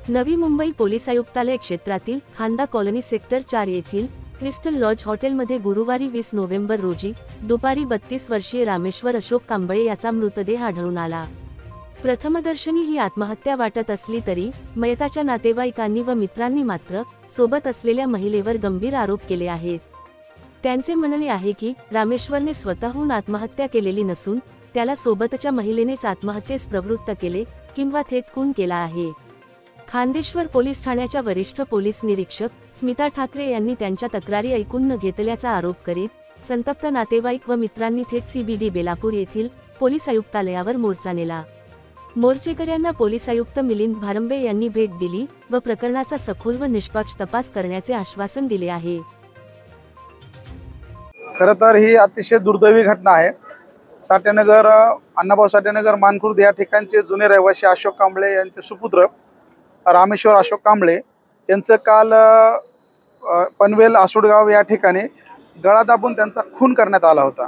Navi Mumbai police आयुक्तालय क्षेत्रातील खांदा कॉलनी सेक्टर 4 येथील क्रिस्टल लॉज हॉटेलमध्ये गुरुवारी 20 नोव्हेंबर रोजी दुपारी 32 वर्षीय रामेश्वर अशोक कांबळे याचा मृतदेह आढळून आला। प्रथमदर्शनी ही आत्महत्या वाटत असली तरी मयताच्या नातेवाईकांनी व मित्रांनी मात्र सोबत असलेल्या महिलेवर गंभीर आरोप केले आहेत। त्यांचे म्हणणे आहे की रामेश्वरने स्वतःहून आत्महत्या केलेली नसून त्याला सोबतच्या महिलेनेच आत्महत्येस प्रवृत्त केले किंवा थेट खून केला आहे। खांदेश्वर पोलीस ठाण्याच्या वरिष्ठ पोलीस निरीक्षक स्मिता ठाकरे यांनी त्यांच्या तक्रारी ऐकून न घेतल्याचा आरोप करीत संतप्त नातेवाईक व मित्रांनी थेट CBD बेलापूर येथील पोलीस आयुक्तालयावर मोर्चा नेला। मोर्चेकऱ्यांना पोलीस आयुक्त मिलिंद भारंबे यांनी भेट दिली व प्रकरणाचा सखोल व निष्पक्ष तपास करण्याचे आश्वासन दिले आहे। खरं तर ही अतिशय दुर्दैवी घटना आहे। साठेनगर अण्णाभाऊ साठेनगर मानखुर्द या ठिकाणचे जुने रहिवासी अशोक कांबळे यांचे सुपुत्र रामेश्वर अशोक कांबळे यांचं काल पनवेल आसुडगाव या ठिकाणी गळा दाबून त्यांचा खून करण्यात आला होता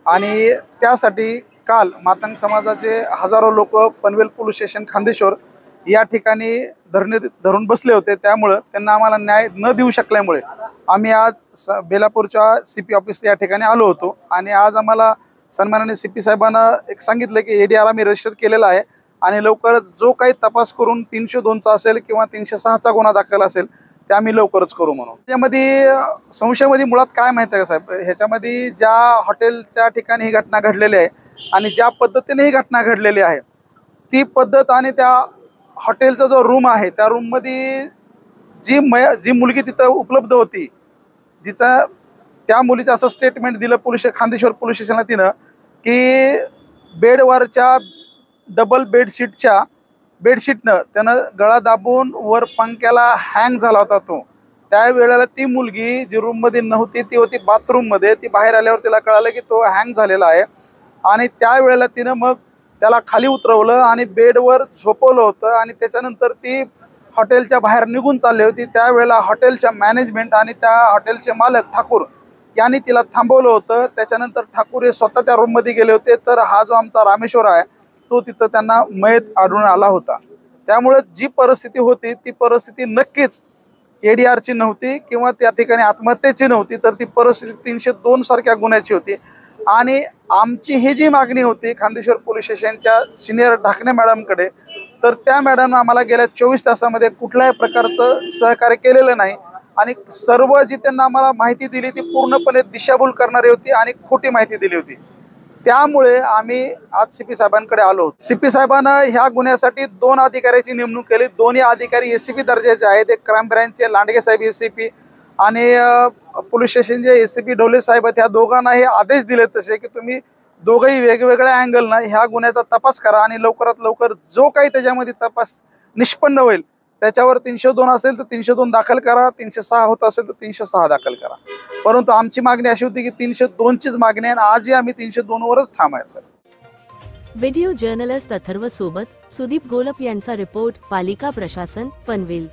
आणि त्यासाठी काल मातंग समाजाचे हजारो लोक पनवेल पोलीस स्टेशन खांदेश्वर या ठिकाणी धरणे धरून बसले होते। त्यामुळे त्यांना आम्हाला न्याय न देऊ शकल्यामुळे आम्ही आज बेलापूरच्या CP ऑफिस या ठिकाणी आलो होतो आणि आज आम्हाला सन्माननीय CP साहेबांना एक सांगितलं की ADR आम्ही रजिस्टर केलेला आहे आणि लवकरच जो काही तपास करून 302चा असेल किंवा 306चा गुन्हा दाखल असेल ते आम्ही लवकरच करू म्हणून। त्यामध्ये संशयामध्ये मुळात काय माहिती आहे का साहेब, ह्याच्यामध्ये ज्या हॉटेलच्या ठिकाणी ही घटना घडलेली आहे आणि ज्या पद्धतीने ही घटना घडलेली आहे ती पद्धत आणि त्या हॉटेलचा जो रूम आहे त्या रूममध्ये जी मुलगी तिथं उपलब्ध होती, जिचा त्या मुलीचं असं स्टेटमेंट दिलं खांदेश्वर पोलीस स्टेशनला तिनं की बेडवरच्या डबल बेडशीटनं त्यानं गळा दाबून वर पंख्याला हँग झाला होता तो। त्यावेळेला ती मुलगी जी रूममध्ये नव्हती ती होती बाथरूममध्ये। ती बाहेर आल्यावर तिला कळालं की तो हँग झालेला आहे आणि त्यावेळेला तिनं मग त्याला खाली उतरवलं आणि बेडवर झोपवलं होतं आणि त्याच्यानंतर ती हॉटेलच्या बाहेर निघून चालली होती। त्यावेळेला हॉटेलच्या मॅनेजमेंट आणि त्या हॉटेलचे मालक ठाकूर यांनी तिला थांबवलं होतं। त्याच्यानंतर ठाकूर हे स्वतः त्या रूममध्ये गेले होते तर हा जो आमचा रामेश्वर आहे तो तिथं त्यांना मयत आढळून आला होता। त्यामुळे जी परिस्थिती होती ती परिस्थिती नक्कीच ADRची नव्हती किंवा त्या ठिकाणी आत्महत्येची नव्हती, तर ती परिस्थिती 302 सारख्या गुन्ह्याची होती। आणि आमची ही जी मागणी होती खांदेश्वर पोलीस स्टेशनच्या सिनियर ढाकणे मॅडमकडे, तर त्या मॅडमनं आम्हाला गेल्या 24 तासामध्ये कुठल्याही प्रकारचं सहकार्य केलेलं नाही आणि सर्व जी त्यांना आम्हाला माहिती दिली ती पूर्णपणे दिशाभूल करणारी होती आणि खोटी माहिती दिली होती। त्यामुळे आम्ही आज CP साहेबांकडे आलो। CP साहेबांना ह्या गुन्ह्यासाठी 2 अधिकाऱ्याची नेमणूक केली। दोन्ही अधिकारी ACP दर्जाचे आहेत। एक क्राईम ब्रँचचे लांडगे साहेब ACP आणि पोलीस स्टेशनचे ACP ढोले साहेब, त्या दोघांना हे आदेश दिले तसे की तुम्ही दोघंही वेगवेगळ्या अँगलनं ह्या गुन्ह्याचा तपास करा आणि लवकरात लवकर जो काही त्याच्यामध्ये तपास निष्पन्न होईल त्याच्यावर 302 असेल तर 302 दाखल करा, 306 होत असेल तर 306 दाखल करा। परंतु आमची मागणी अशी होती की 302चीच मागणी आहे आणि आजही आम्ही 302 वरच थांबायचं। व्हिडिओ जर्नलिस्ट अथर्व सोबत सुदीप गोलप यांचा रिपोर्ट, पालिका प्रशासन, पनवेल।